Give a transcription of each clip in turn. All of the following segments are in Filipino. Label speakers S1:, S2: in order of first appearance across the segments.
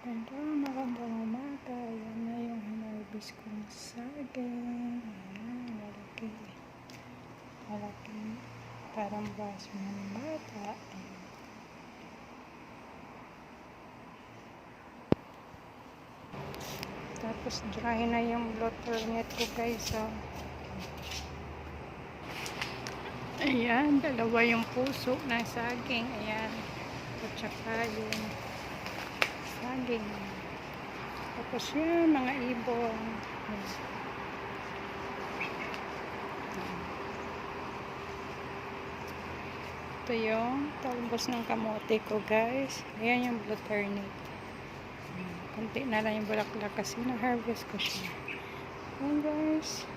S1: Magandang umaga. Ayan na yung hinarvest kong saging. Ayan, malaki. Malaki. Parang baso ng bata. Ayan. Tapos dry na yung blotter net ko guys. So, ayan, dalawa yung puso ng saging. Ayan. At saka yung saging. Tapos yan, mga ibon. Ito yung talbos ng kamote ko guys. Ayan yung blotter net. Kunti na lang yung bulaklak kasi na-harvest ko siya. Ayan guys.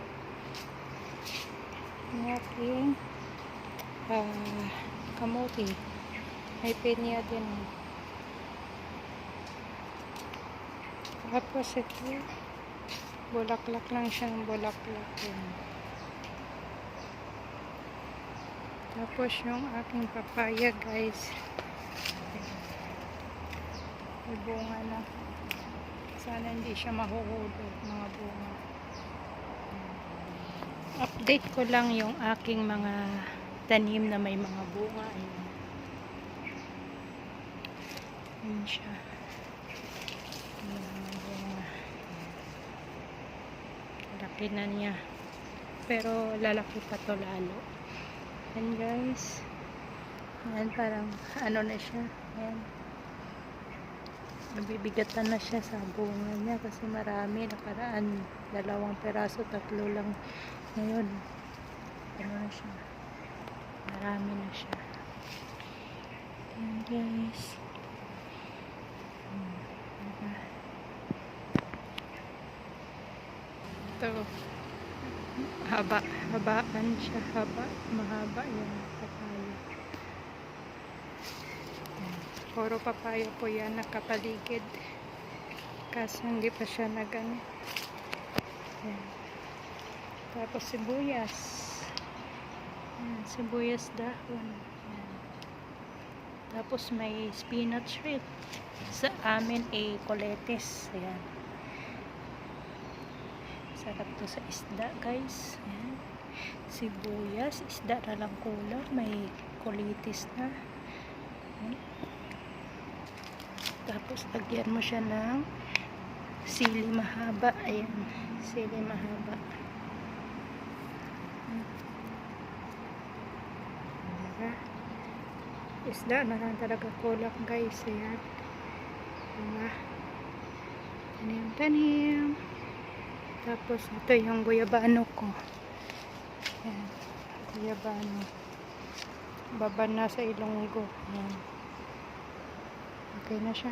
S1: Yung aking kamote. May pinya din. Tapos ito, bulaklak lang siya ng bulaklak. Tapos yung aking papaya guys. May bunga na. Sana hindi siya mahuhulog mga bunga. Update ko lang yung aking mga tanim na may mga bunga. Ayan siya. May mga bunga. Laki na niya. Pero lalaki pa to lalo. Ayan guys. Ayan parang ano na siya. Ayan. Nabibigatan na siya sa bunga niya kasi marami. Nakaraan 2 peraso, 3 lang. Ngayon ano na siya. Marami na siya. Ayan guys. Ito. Habaan siya. Mahaba yung papaya. Puro papaya po yan nakapaligid. Kasi hindi pa siya nagano. Tapos sibuyas. Ayan, sibuyas dahon. Ayan. Tapos may spinach rin. Sa amin coletes. Ayan. Sarap to sa isda guys. Ayan. Sibuyas. Isda na lang kulang. May coletes na. Ayan. Tapos lagyan mo siya ng sili mahaba. Ayan. Sili mahaba. Isda na lang talaga kulang guys. Ayan. Diba? Tanim. Tapos ito yung guyabano ko. Ayan. Guyabano. Baba na sa ilonggo. Ayan. Okay na siya.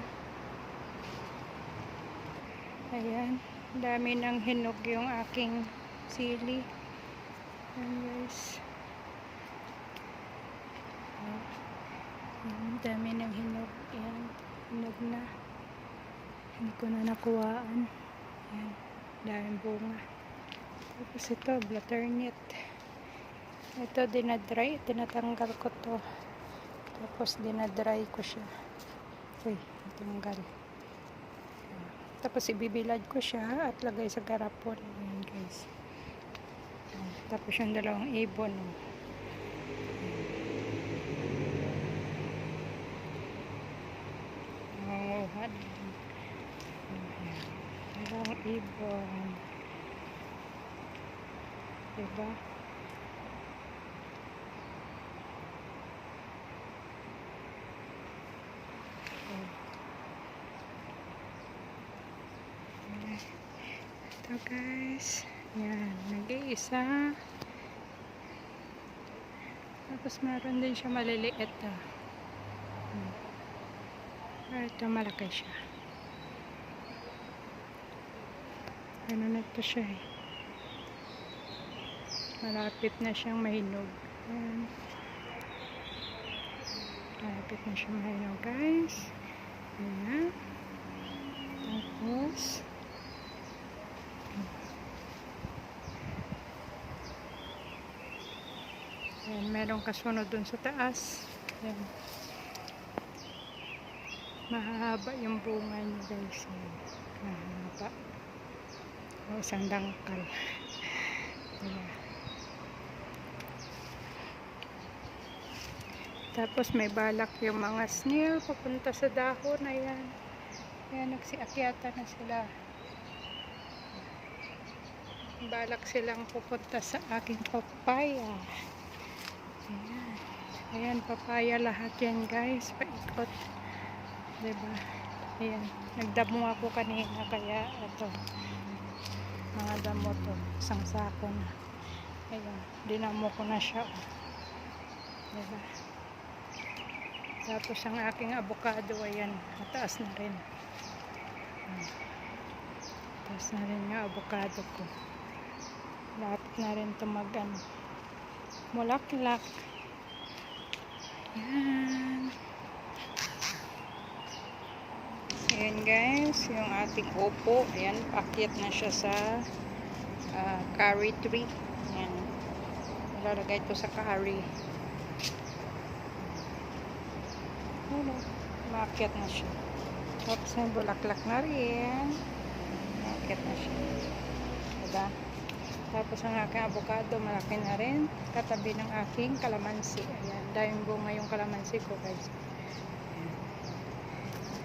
S1: Ayan. Dami ng hinog yung aking sili. Ayan guys. Ayan. Dami ng hinog. Ayan. Hinog na. Hindi ko na nakuhaan. Ayan. Daming bunga. Tapos ito, butternut. Ito, dinadry. Tinatanggal ko to. Tapos dinadry ko siya. Uy, natanggal. Tapos ibibilad ko siya at lagay sa garapon. Ayan guys. Tapos yung 2 ibon. Nangunguhan. 2 ibon. Diba? Ito guys. Yan. Nag-iisa. Tapos meron din siya maliliit. Ito malaki siya. Ano na ito siya eh. Malapit na siyang mahinog. Ayan. Malapit na siyang mahinog guys. Ayan. Tapos ayan, merong kasunod dun sa taas. Ayan. Mahaba yung bunga niya guys. Mahaba. O, isang dangkal. Ayan. Tapos may balak yung mga snail papunta sa dahon. Ayan. Ayan, nagsiakyata na sila. Balak silang pupunta sa aking papaya. Ayan. Ayan, papaya lahat yan guys. Paikot. Diba? Ayan. Nagdamo ako kanina kaya ito. Mga damo to. Isang sako na. Ayan. Dinamo ko na siya. Diba? Tapos ang aking avocado, ayan. Mataas na rin. Mataas na rin yung avocado ko. Lapit na rin ito mulaklak. Ayan. Ayan guys, yung ating opo. Ayan, paakyat na siya sa curry tree. Ayan. Ilalagay ito sa curry. Ayan, maakyat na siya. Tapos may bulaklak na rin. Maakyat na siya. Diba? Tapos ang aking avocado, malaki na rin. Katabi ng aking kalamansi. Ayan, dahil bunga yung kalamansi ko guys.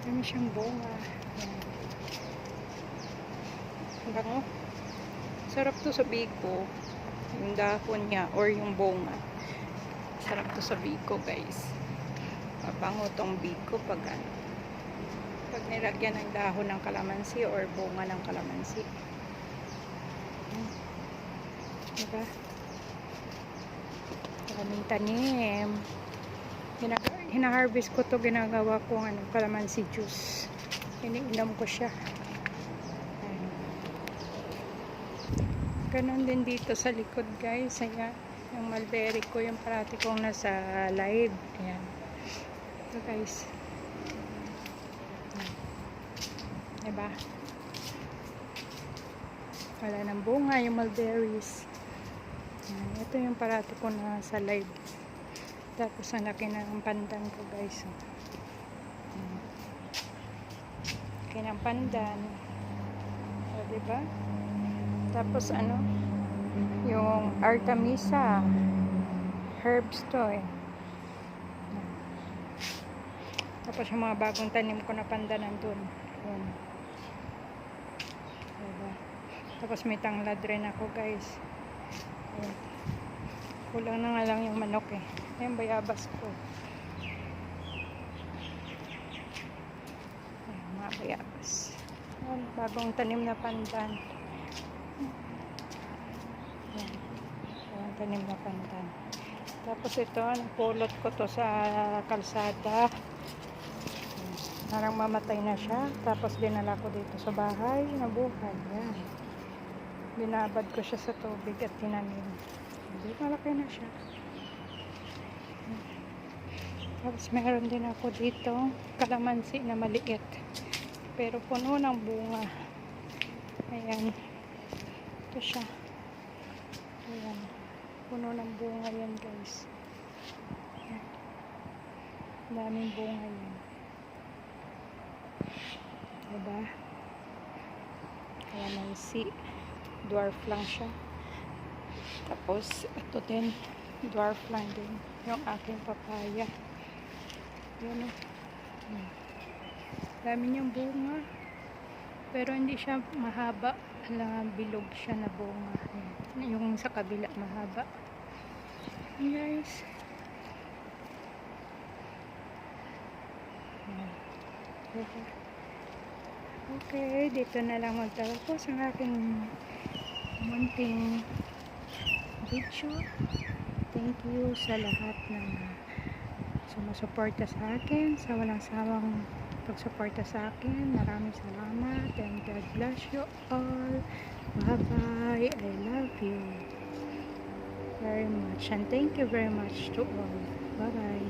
S1: Ayan siyang bunga. Ayan. Bango. Sarap to sa biko. Yung dahon niya or yung bunga. Sarap to sa biko guys. Mabango tong biko pag nilagyan ng dahon ng kalamansi or bunga ng kalamansi. Diba? Maraming tanim. Hina-harvest ko to, ginagawa ko kalamansi juice. Iniinom ko siya. Ayan. Ganon din dito sa likod guys. Ayan. Yung mulberry ko, yung parati kong nasa live. Ayan. Ito guys. Diba? Wala ng bunga yung mulberries. Ayan. Ito yung parati ko nasa live. Tapos ang laki na ng pandan ko guys. Laki ng pandan. O, diba? Tapos yung Artemisia herbs to eh. Tapos yung mga bagong tanim ko na pandan nandun. Ayan. Diba? Tapos may tanglad rin ako guys. Ayan. Kulang na nga lang yung manok eh. Ayan, bayabas ko. Ayan, mga bayabas. Ayan, bagong tanim na pandan. Ayan. Ayan, tanim na pandan. Tapos ito, napulot ko to sa kalsada. Ayan. Parang mamatay na siya. Tapos dinala ko dito sa bahay. Nabuhay. Ayan. Binabad ko siya sa tubig at tinanim. Hindi, malaki na siya. Tapos meron din ako dito kalamansi na maliit pero puno ng bunga. Ayan, ito siya. Ayan, puno ng bunga yan guys. Ayan. Daming bunga yan, diba? Kalamansi, dwarf lang siya. Tapos ito din, dwarf lang din yung aking papaya. Yan o. Dami niyang bunga. Pero hindi siya mahaba. Bilog siya na bunga. Yan. Yung sa kabila mahaba. Yan guys. Yan. Okay, dito na lang magtapos ang aking munting video. Thank you sa lahat ng sumusuporta sa akin, sa walang sawang pagsuporta sa akin. Maraming salamat and God bless you all. Bye bye. I love you very much and thank you very much to all. Bye bye.